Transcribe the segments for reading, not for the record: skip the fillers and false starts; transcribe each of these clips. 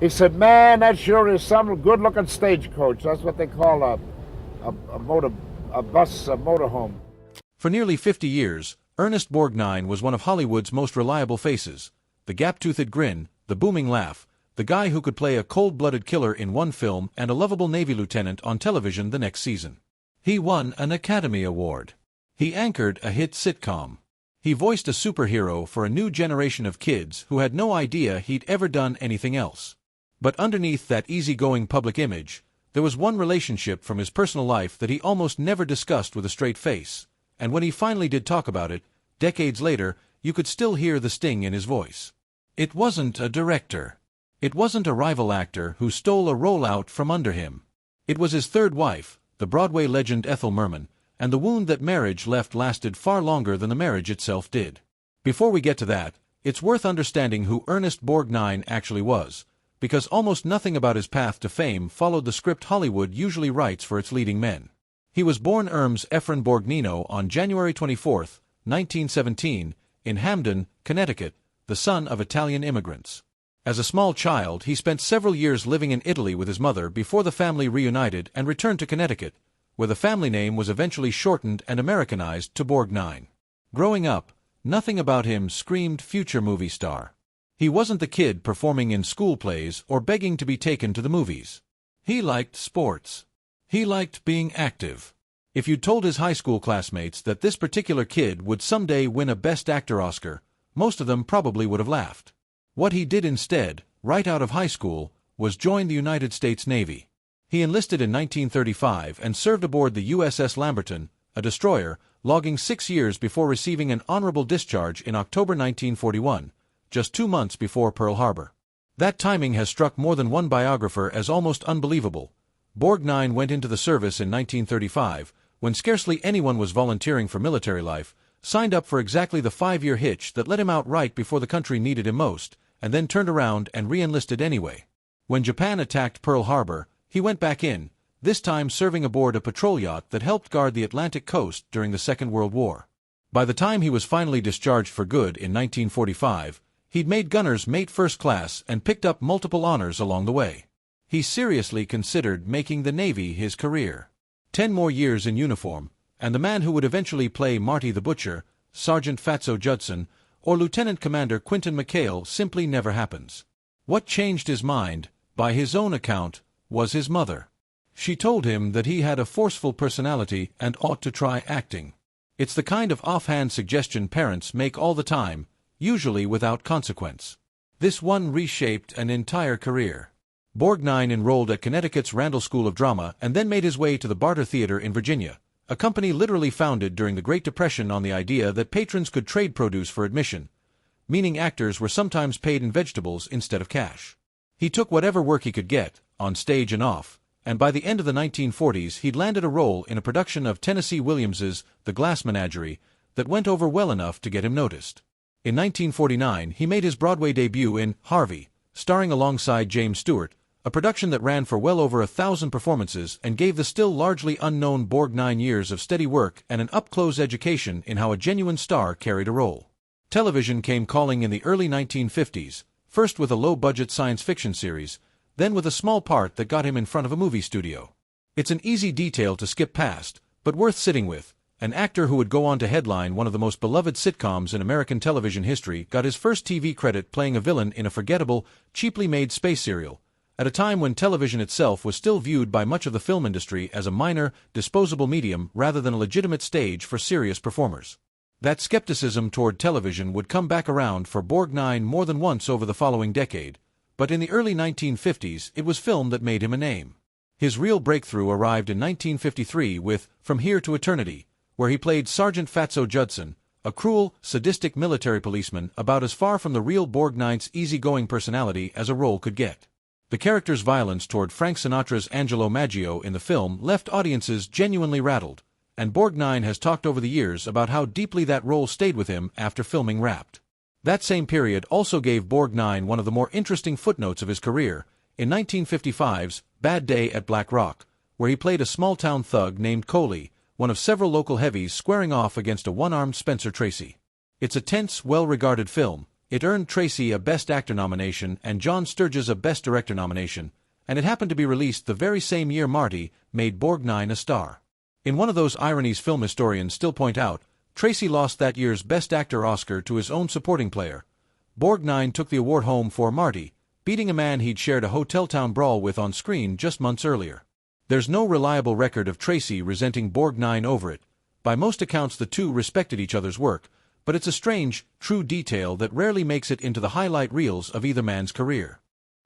He said, "Man, that sure is some good-looking stagecoach. That's what they call a bus, a motorhome." For nearly 50 years, Ernest Borgnine was one of Hollywood's most reliable faces. The gap-toothed grin, the booming laugh, the guy who could play a cold-blooded killer in one film and a lovable Navy lieutenant on television the next season. He won an Academy Award. He anchored a hit sitcom. He voiced a superhero for a new generation of kids who had no idea he'd ever done anything else. But underneath that easygoing public image, there was one relationship from his personal life that he almost never discussed with a straight face, and when he finally did talk about it, decades later, you could still hear the sting in his voice. It wasn't a director. It wasn't a rival actor who stole a role out from under him. It was his third wife, the Broadway legend Ethel Merman, and the wound that marriage left lasted far longer than the marriage itself did. Before we get to that, it's worth understanding who Ernest Borgnine actually was, because almost nothing about his path to fame followed the script Hollywood usually writes for its leading men. He was born Ernest Borgnine on January 24, 1917, in Hamden, Connecticut, the son of Italian immigrants. As a small child, he spent several years living in Italy with his mother before the family reunited and returned to Connecticut, where the family name was eventually shortened and Americanized to Borgnine. Growing up, nothing about him screamed future movie star. He wasn't the kid performing in school plays or begging to be taken to the movies. He liked sports. He liked being active. If you'd told his high school classmates that this particular kid would someday win a Best Actor Oscar, most of them probably would have laughed. What he did instead, right out of high school, was join the United States Navy. He enlisted in 1935 and served aboard the USS Lamberton, a destroyer, logging 6 years before receiving an honorable discharge in October 1941, just 2 months before Pearl Harbor. That timing has struck more than one biographer as almost unbelievable. Borgnine went into the service in 1935, when scarcely anyone was volunteering for military life, signed up for exactly the 5-year hitch that let him out right before the country needed him most, and then turned around and re-enlisted anyway. When Japan attacked Pearl Harbor, he went back in, this time serving aboard a patrol yacht that helped guard the Atlantic coast during the Second World War. By the time he was finally discharged for good in 1945, he'd made gunner's mate first class and picked up multiple honors along the way. He seriously considered making the Navy his career. 10 more years in uniform, and the man who would eventually play Marty the Butcher, Sergeant Fatso Judson, or Lieutenant Commander Quinton McHale simply never happens. What changed his mind, by his own account, was his mother. She told him that he had a forceful personality and ought to try acting. It's the kind of offhand suggestion parents make all the time, usually without consequence. This one reshaped an entire career. Borgnine enrolled at Connecticut's Randall School of Drama and then made his way to the Barter Theater in Virginia, a company literally founded during the Great Depression on the idea that patrons could trade produce for admission, meaning actors were sometimes paid in vegetables instead of cash. He took whatever work he could get, on stage and off, and by the end of the 1940s he'd landed a role in a production of Tennessee Williams's The Glass Menagerie that went over well enough to get him noticed. In 1949 he made his Broadway debut in Harvey, starring alongside James Stewart, a production that ran for well over 1,000 performances and gave the still largely unknown Borgnine years of steady work and an up-close education in how a genuine star carried a role. Television came calling in the early 1950s, first with a low-budget science fiction series, then with a small part that got him in front of a movie studio. It's an easy detail to skip past, but worth sitting with. An actor who would go on to headline one of the most beloved sitcoms in American television history got his first TV credit playing a villain in a forgettable, cheaply made space serial, at a time when television itself was still viewed by much of the film industry as a minor, disposable medium rather than a legitimate stage for serious performers. That skepticism toward television would come back around for Borgnine more than once over the following decade, but in the early 1950s it was film that made him a name. His real breakthrough arrived in 1953 with From Here to Eternity, where he played Sergeant Fatso Judson, a cruel, sadistic military policeman about as far from the real Borgnine's easygoing personality as a role could get. The character's violence toward Frank Sinatra's Angelo Maggio in the film left audiences genuinely rattled, and Borgnine has talked over the years about how deeply that role stayed with him after filming Wrapped. That same period also gave Borgnine one of the more interesting footnotes of his career, in 1955's Bad Day at Black Rock, where he played a small-town thug named Coley, one of several local heavies squaring off against a one-armed Spencer Tracy. It's a tense, well-regarded film, It earned Tracy a Best Actor nomination and John Sturges a Best Director nomination, and it happened to be released the very same year Marty made Borgnine a star. In one of those ironies film historians still point out, Tracy lost that year's Best Actor Oscar to his own supporting player. Borgnine took the award home for Marty, beating a man he'd shared a hotel town brawl with on screen just months earlier. There's no reliable record of Tracy resenting Borgnine over it. By most accounts the two respected each other's work, but it's a strange, true detail that rarely makes it into the highlight reels of either man's career.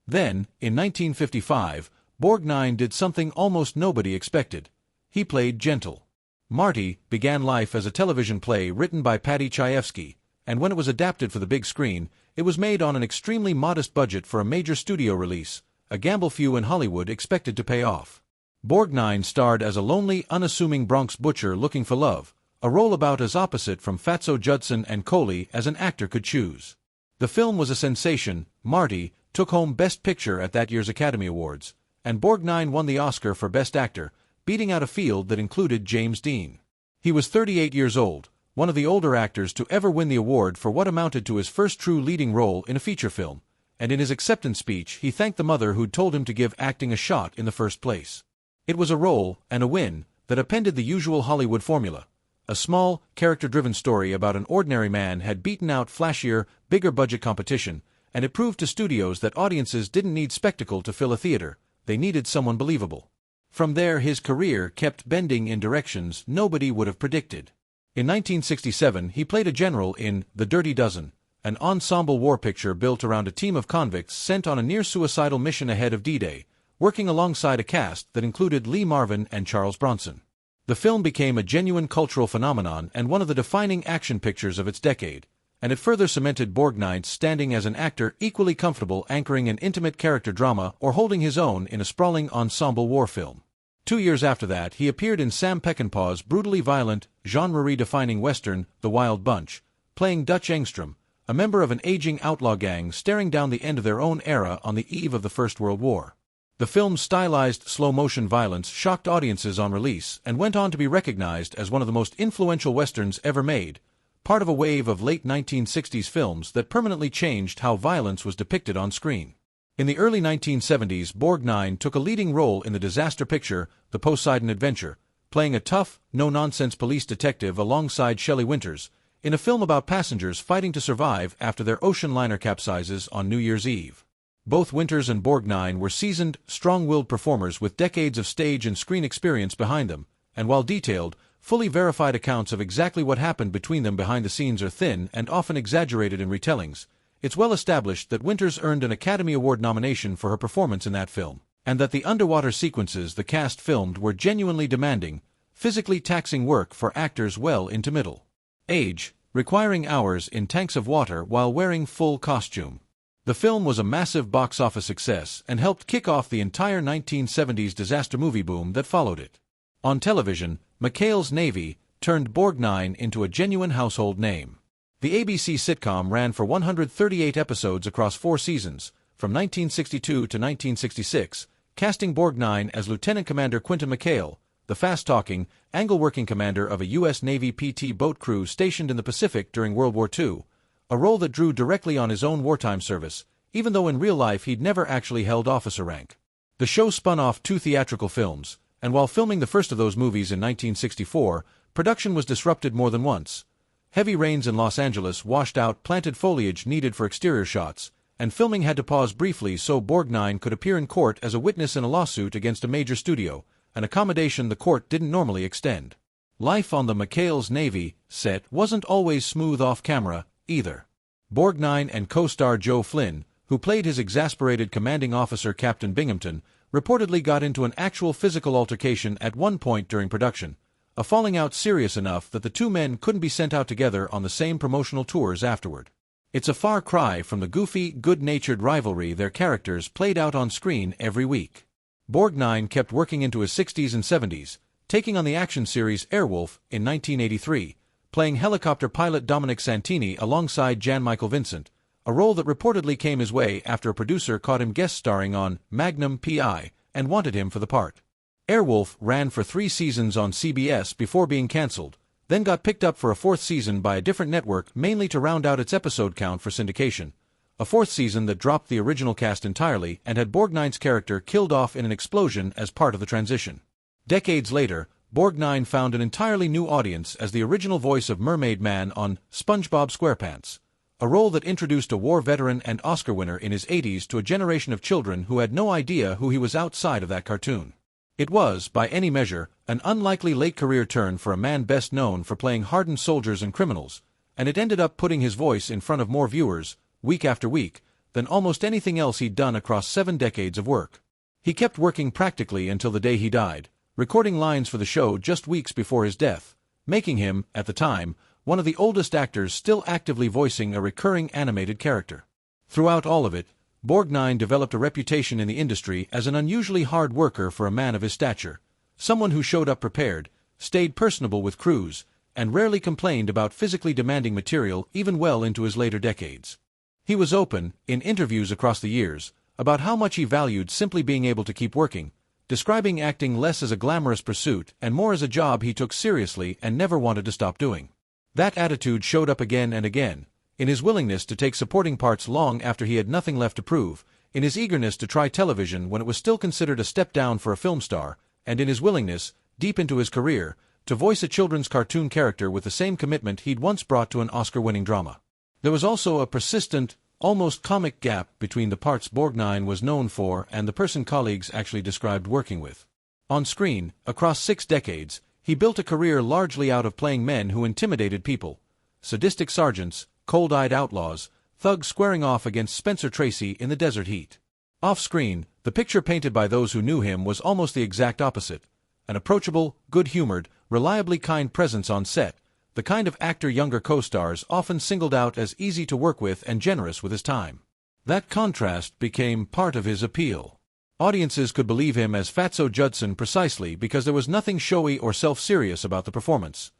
Then, in 1955, Borgnine did something almost nobody expected. He played Gentle. Marty began life as a television play written by Paddy Chayefsky, and when it was adapted for the big screen, it was made on an extremely modest budget for a major studio release, a gamble few in Hollywood expected to pay off. Borgnine starred as a lonely, unassuming Bronx butcher looking for love, a role about as opposite from Fatso Judson and Coley as an actor could choose. The film was a sensation. Marty took home Best Picture at that year's Academy Awards, and Borgnine won the Oscar for Best Actor, beating out a field that included James Dean. He was 38 years old, one of the older actors to ever win the award for what amounted to his first true leading role in a feature film, and in his acceptance speech he thanked the mother who'd told him to give acting a shot in the first place. It was a role, and a win, that appended the usual Hollywood formula. A small, character-driven story about an ordinary man had beaten out flashier, bigger-budget competition, and it proved to studios that audiences didn't need spectacle to fill a theater, they needed someone believable. From there his career kept bending in directions nobody would have predicted. In 1967 he played a general in The Dirty Dozen, an ensemble war picture built around a team of convicts sent on a near-suicidal mission ahead of D-Day, working alongside a cast that included Lee Marvin and Charles Bronson. The film became a genuine cultural phenomenon and one of the defining action pictures of its decade, and it further cemented Borgnine's standing as an actor equally comfortable anchoring an intimate character drama or holding his own in a sprawling ensemble war film. 2 years after that, he appeared in Sam Peckinpah's brutally violent, genre-redefining western, The Wild Bunch, playing Dutch Engstrom, a member of an aging outlaw gang staring down the end of their own era on the eve of the First World War. The film's stylized slow-motion violence shocked audiences on release and went on to be recognized as one of the most influential westerns ever made, part of a wave of late 1960s films that permanently changed how violence was depicted on screen. In the early 1970s, Borgnine took a leading role in the disaster picture The Poseidon Adventure, playing a tough, no-nonsense police detective alongside Shelley Winters, in a film about passengers fighting to survive after their ocean liner capsizes on New Year's Eve. Both Winters and Borgnine were seasoned, strong-willed performers with decades of stage and screen experience behind them, and while detailed, fully verified accounts of exactly what happened between them behind the scenes are thin and often exaggerated in retellings, it's well established that Winters earned an Academy Award nomination for her performance in that film, and that the underwater sequences the cast filmed were genuinely demanding, physically taxing work for actors well into middle age, requiring hours in tanks of water while wearing full costume. The film was a massive box office success and helped kick off the entire 1970s disaster movie boom that followed it. On television, McHale's Navy turned Borgnine into a genuine household name. The ABC sitcom ran for 138 episodes across 4 seasons, from 1962 to 1966, casting Borgnine as Lieutenant Commander Quentin McHale, the fast-talking, angle-working commander of a U.S. Navy PT boat crew stationed in the Pacific during World War II, a role that drew directly on his own wartime service, even though in real life he'd never actually held officer rank. The show spun off 2 theatrical films, and while filming the first of those movies in 1964, production was disrupted more than once. Heavy rains in Los Angeles washed out planted foliage needed for exterior shots, and filming had to pause briefly so Borgnine could appear in court as a witness in a lawsuit against a major studio, an accommodation the court didn't normally extend. Life on the McHale's Navy set wasn't always smooth off-camera, either. Borgnine and co-star Joe Flynn, who played his exasperated commanding officer Captain Binghamton, reportedly got into an actual physical altercation at one point during production, a falling out serious enough that the 2 men couldn't be sent out together on the same promotional tours afterward. It's a far cry from the goofy, good-natured rivalry their characters played out on screen every week. Borgnine kept working into his 60s and 70s, taking on the action series Airwolf in 1983, playing helicopter pilot Dominic Santini alongside Jan Michael Vincent, a role that reportedly came his way after a producer caught him guest starring on Magnum P.I. and wanted him for the part. Airwolf ran for 3 seasons on CBS before being cancelled, then got picked up for a fourth season by a different network mainly to round out its episode count for syndication. A fourth season that dropped the original cast entirely and had Borgnine's character killed off in an explosion as part of the transition. Decades later, Borgnine found an entirely new audience as the original voice of Mermaid Man on SpongeBob SquarePants, a role that introduced a war veteran and Oscar winner in his 80s to a generation of children who had no idea who he was outside of that cartoon. It was, by any measure, an unlikely late career turn for a man best known for playing hardened soldiers and criminals, and it ended up putting his voice in front of more viewers, week after week, than almost anything else he'd done across 7 decades of work. He kept working practically until the day he died, recording lines for the show just weeks before his death, making him, at the time, one of the oldest actors still actively voicing a recurring animated character. Throughout all of it, Borgnine developed a reputation in the industry as an unusually hard worker for a man of his stature, someone who showed up prepared, stayed personable with crews, and rarely complained about physically demanding material even well into his later decades. He was open, in interviews across the years, about how much he valued simply being able to keep working, describing acting less as a glamorous pursuit and more as a job he took seriously and never wanted to stop doing. That attitude showed up again and again, in his willingness to take supporting parts long after he had nothing left to prove, in his eagerness to try television when it was still considered a step down for a film star, and in his willingness, deep into his career, to voice a children's cartoon character with the same commitment he'd once brought to an Oscar-winning drama. There was also a persistent, almost comic gap between the parts Borgnine was known for and the person colleagues actually described working with. On screen, across 6 decades, he built a career largely out of playing men who intimidated people, sadistic sergeants, cold-eyed outlaws, thugs squaring off against Spencer Tracy in the desert heat. Off-screen, the picture painted by those who knew him was almost the exact opposite: an approachable, good-humored, reliably kind presence on set, the kind of actor younger co-stars often singled out as easy to work with and generous with his time. That contrast became part of his appeal. Audiences could believe him as Fatso Judson precisely because there was nothing showy or self-serious about the performance.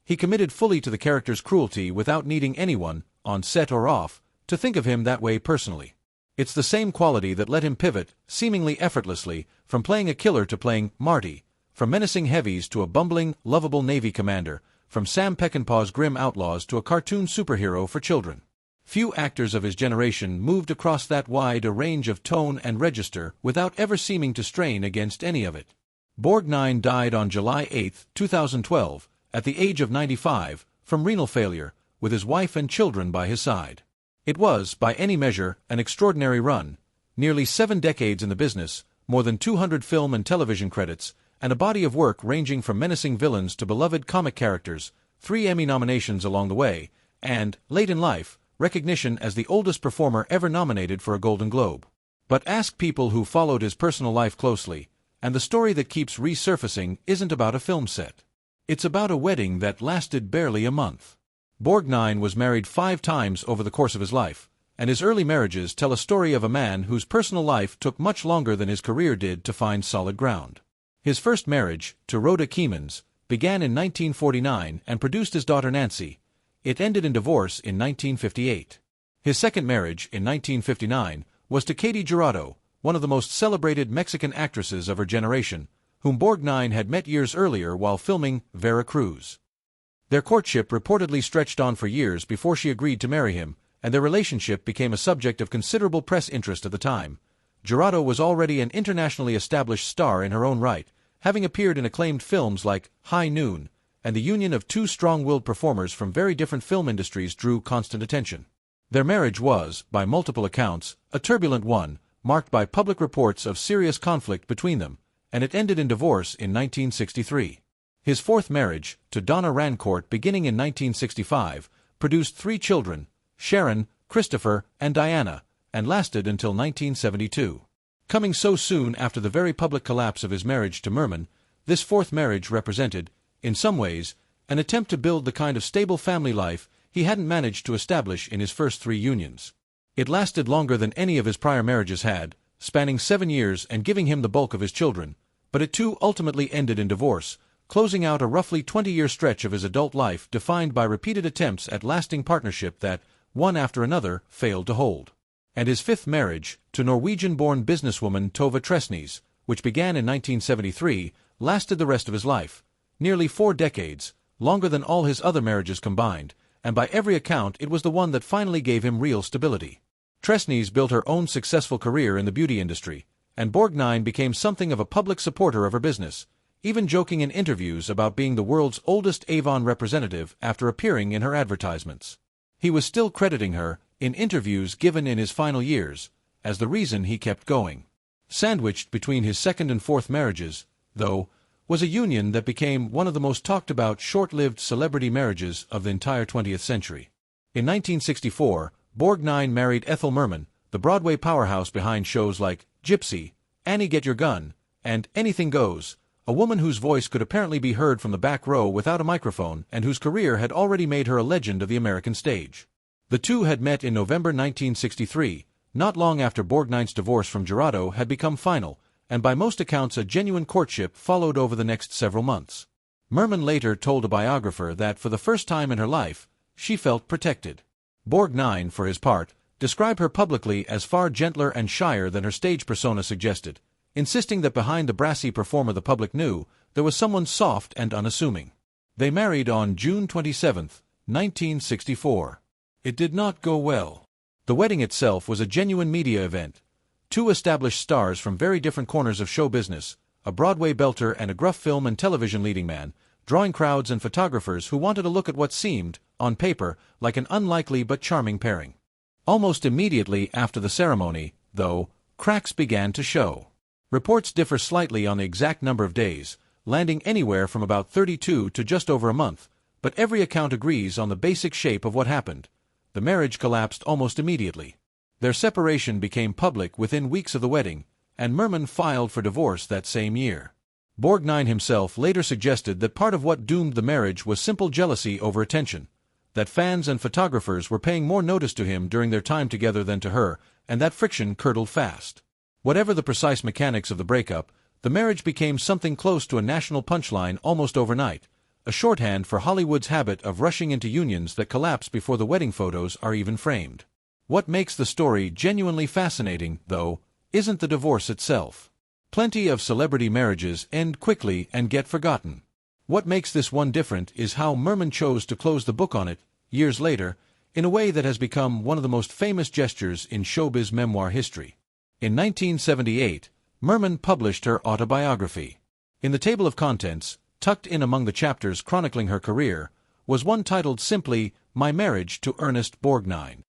He committed fully to the character's cruelty without needing anyone, on set or off, to think of him that way personally. It's the same quality that let him pivot, seemingly effortlessly, from playing a killer to playing Marty, from menacing heavies to a bumbling, lovable Navy commander, from Sam Peckinpah's grim outlaws to a cartoon superhero for children. Few actors of his generation moved across that wide a range of tone and register without ever seeming to strain against any of it. Borgnine died on July 8, 2012, at the age of 95, from renal failure, with his wife and children by his side. It was, by any measure, an extraordinary run, nearly 7 decades in the business, more than 200 film and television credits, and a body of work ranging from menacing villains to beloved comic characters, 3 Emmy nominations along the way, and, late in life, recognition as the oldest performer ever nominated for a Golden Globe. But ask people who followed his personal life closely, and the story that keeps resurfacing isn't about a film set. It's about a wedding that lasted barely a month. Borgnine was married 5 times over the course of his life, and his early marriages tell a story of a man whose personal life took much longer than his career did to find solid ground. His first marriage, to Rhoda Keemans, began in 1949 and produced his daughter Nancy. It ended in divorce in 1958. His second marriage, in 1959, was to Katy Jurado, one of the most celebrated Mexican actresses of her generation, whom Borgnine had met years earlier while filming Vera Cruz. Their courtship reportedly stretched on for years before she agreed to marry him, and their relationship became a subject of considerable press interest at the time. Jurado was already an internationally established star in her own right, having appeared in acclaimed films like High Noon, and the union of 2 strong-willed performers from very different film industries drew constant attention. Their marriage was, by multiple accounts, a turbulent one, marked by public reports of serious conflict between them, and it ended in divorce in 1963. His fourth marriage, to Donna Rancourt beginning in 1965, produced 3 children, Sharon, Christopher, and Diana, and lasted until 1972. Coming so soon after the very public collapse of his marriage to Merman, this fourth marriage represented, in some ways, an attempt to build the kind of stable family life he hadn't managed to establish in his first 3 unions. It lasted longer than any of his prior marriages had, spanning 7 years and giving him the bulk of his children, but it too ultimately ended in divorce, closing out a roughly 20-year stretch of his adult life defined by repeated attempts at lasting partnership that, one after another, failed to hold. And his fifth marriage, to Norwegian-born businesswoman Tove Tresnes, which began in 1973, lasted the rest of his life, nearly 4 decades, longer than all his other marriages combined, and by every account it was the one that finally gave him real stability. Tresnes built her own successful career in the beauty industry, and Borgnine became something of a public supporter of her business, even joking in interviews about being the world's oldest Avon representative after appearing in her advertisements. He was still crediting her, in interviews given in his final years, as the reason he kept going. Sandwiched between his second and fourth marriages, though, was a union that became one of the most talked-about short-lived celebrity marriages of the entire 20th century. In 1964, Borgnine married Ethel Merman, the Broadway powerhouse behind shows like Gypsy, Annie Get Your Gun, and Anything Goes, a woman whose voice could apparently be heard from the back row without a microphone and whose career had already made her a legend of the American stage. The two had met in November 1963, not long after Borgnine's divorce from Gerardo had become final, and by most accounts a genuine courtship followed over the next several months. Merman later told a biographer that for the first time in her life, she felt protected. Borgnine, for his part, described her publicly as far gentler and shyer than her stage persona suggested, insisting that behind the brassy performer the public knew, there was someone soft and unassuming. They married on June 27, 1964. It did not go well. The wedding itself was a genuine media event. Two established stars from very different corners of show business, a Broadway belter and a gruff film and television leading man, drawing crowds and photographers who wanted to look at what seemed, on paper, like an unlikely but charming pairing. Almost immediately after the ceremony, though, cracks began to show. Reports differ slightly on the exact number of days, landing anywhere from about 32 to just over a month, but every account agrees on the basic shape of what happened. The marriage collapsed almost immediately. Their separation became public within weeks of the wedding, and Merman filed for divorce that same year. Borgnine himself later suggested that part of what doomed the marriage was simple jealousy over attention, that fans and photographers were paying more notice to him during their time together than to her, and that friction curdled fast. Whatever the precise mechanics of the breakup, the marriage became something close to a national punchline almost overnight, a shorthand for Hollywood's habit of rushing into unions that collapse before the wedding photos are even framed. What makes the story genuinely fascinating, though, isn't the divorce itself. Plenty of celebrity marriages end quickly and get forgotten. What makes this one different is how Merman chose to close the book on it, years later, in a way that has become one of the most famous gestures in showbiz memoir history. In 1978, Merman published her autobiography. In the table of contents, tucked in among the chapters chronicling her career, was one titled simply, My Marriage to Ernest Borgnine.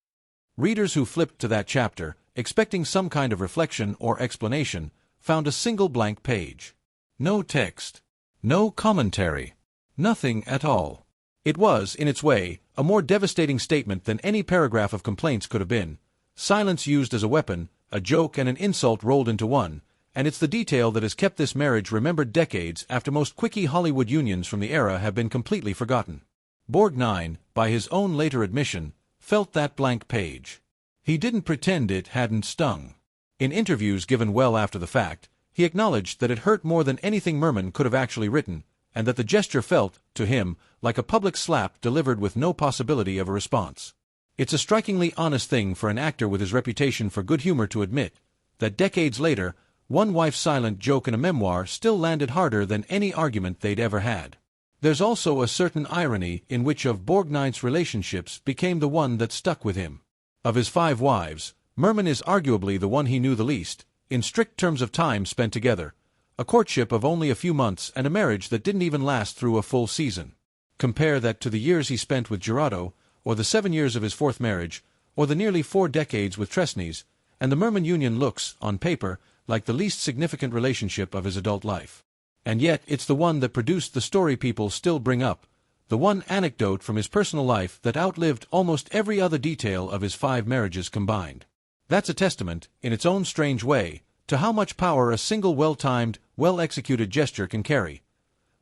Readers who flipped to that chapter, expecting some kind of reflection or explanation, found a single blank page. No text. No commentary. Nothing at all. It was, in its way, a more devastating statement than any paragraph of complaints could have been. Silence used as a weapon, a joke and an insult rolled into one, and it's the detail that has kept this marriage remembered decades after most quickie Hollywood unions from the era have been completely forgotten. Borgnine, by his own later admission, felt that blank page. He didn't pretend it hadn't stung. In interviews given well after the fact, he acknowledged that it hurt more than anything Merman could have actually written, and that the gesture felt, to him, like a public slap delivered with no possibility of a response. It's a strikingly honest thing for an actor with his reputation for good humor to admit that decades later, one wife's silent joke in a memoir still landed harder than any argument they'd ever had. There's also a certain irony in which of Borgnine's relationships became the one that stuck with him. Of his 5 wives, Merman is arguably the one he knew the least, in strict terms of time spent together, a courtship of only a few months and a marriage that didn't even last through a full season. Compare that to the years he spent with Gerardo, or the 7 years of his 4th marriage, or the nearly 4 decades with Tresnes, and the Merman union looks, on paper, like the least significant relationship of his adult life. And yet it's the one that produced the story people still bring up, the one anecdote from his personal life that outlived almost every other detail of his 5 marriages combined. That's a testament, in its own strange way, to how much power a single well-timed, well-executed gesture can carry.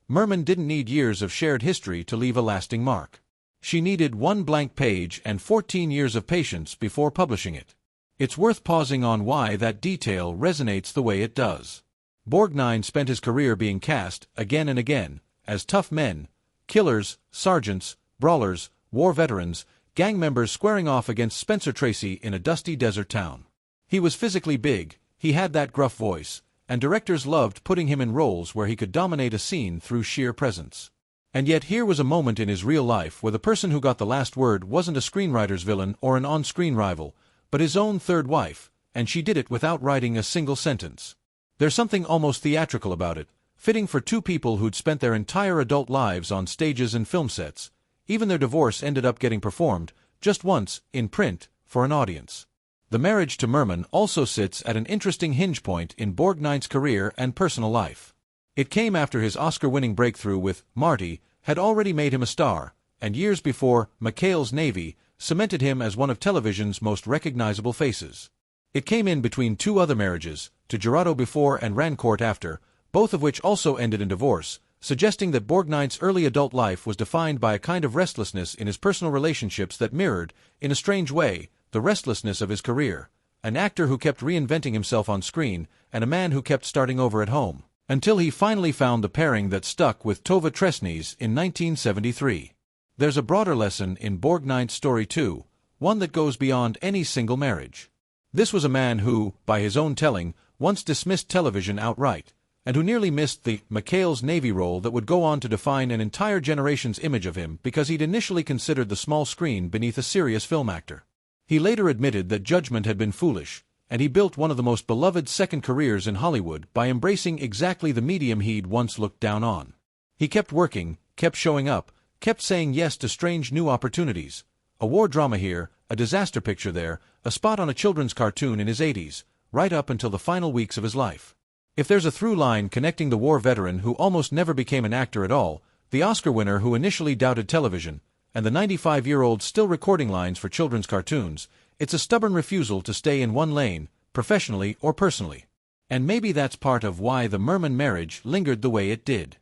Merman didn't need years of shared history to leave a lasting mark. She needed 1 blank page and 14 years of patience before publishing it. It's worth pausing on why that detail resonates the way it does. Borgnine spent his career being cast, again and again, as tough men, killers, sergeants, brawlers, war veterans, gang members squaring off against Spencer Tracy in a dusty desert town. He was physically big, he had that gruff voice, and directors loved putting him in roles where he could dominate a scene through sheer presence. And yet here was a moment in his real life where the person who got the last word wasn't a screenwriter's villain or an on-screen rival, but his own third wife, and she did it without writing a single sentence. There's something almost theatrical about it, fitting for two people who'd spent their entire adult lives on stages and film sets. Even their divorce ended up getting performed, just once, in print, for an audience. The marriage to Merman also sits at an interesting hinge point in Borgnine's career and personal life. It came after his Oscar-winning breakthrough with Marty had already made him a star, and years before McHale's Navy cemented him as one of television's most recognizable faces. It came in between two other marriages, to Gerardo before and Rancourt after, both of which also ended in divorce, suggesting that Borgnine's early adult life was defined by a kind of restlessness in his personal relationships that mirrored, in a strange way, the restlessness of his career. An actor who kept reinventing himself on screen, and a man who kept starting over at home, until he finally found the pairing that stuck with Tova Tresnes in 1973. There's a broader lesson in Borgnine's story too, one that goes beyond any single marriage. This was a man who, by his own telling, once dismissed television outright, and who nearly missed the McHale's Navy role that would go on to define an entire generation's image of him because he'd initially considered the small screen beneath a serious film actor. He later admitted that judgment had been foolish, and he built one of the most beloved second careers in Hollywood by embracing exactly the medium he'd once looked down on. He kept working, kept showing up, kept saying yes to strange new opportunities. A war drama here, a disaster picture there, a spot on a children's cartoon in his 80s, right up until the final weeks of his life. If there's a through line connecting the war veteran who almost never became an actor at all, the Oscar winner who initially doubted television, and the 95-year-old still recording lines for children's cartoons, it's a stubborn refusal to stay in one lane, professionally or personally. And maybe that's part of why the Merman marriage lingered the way it did.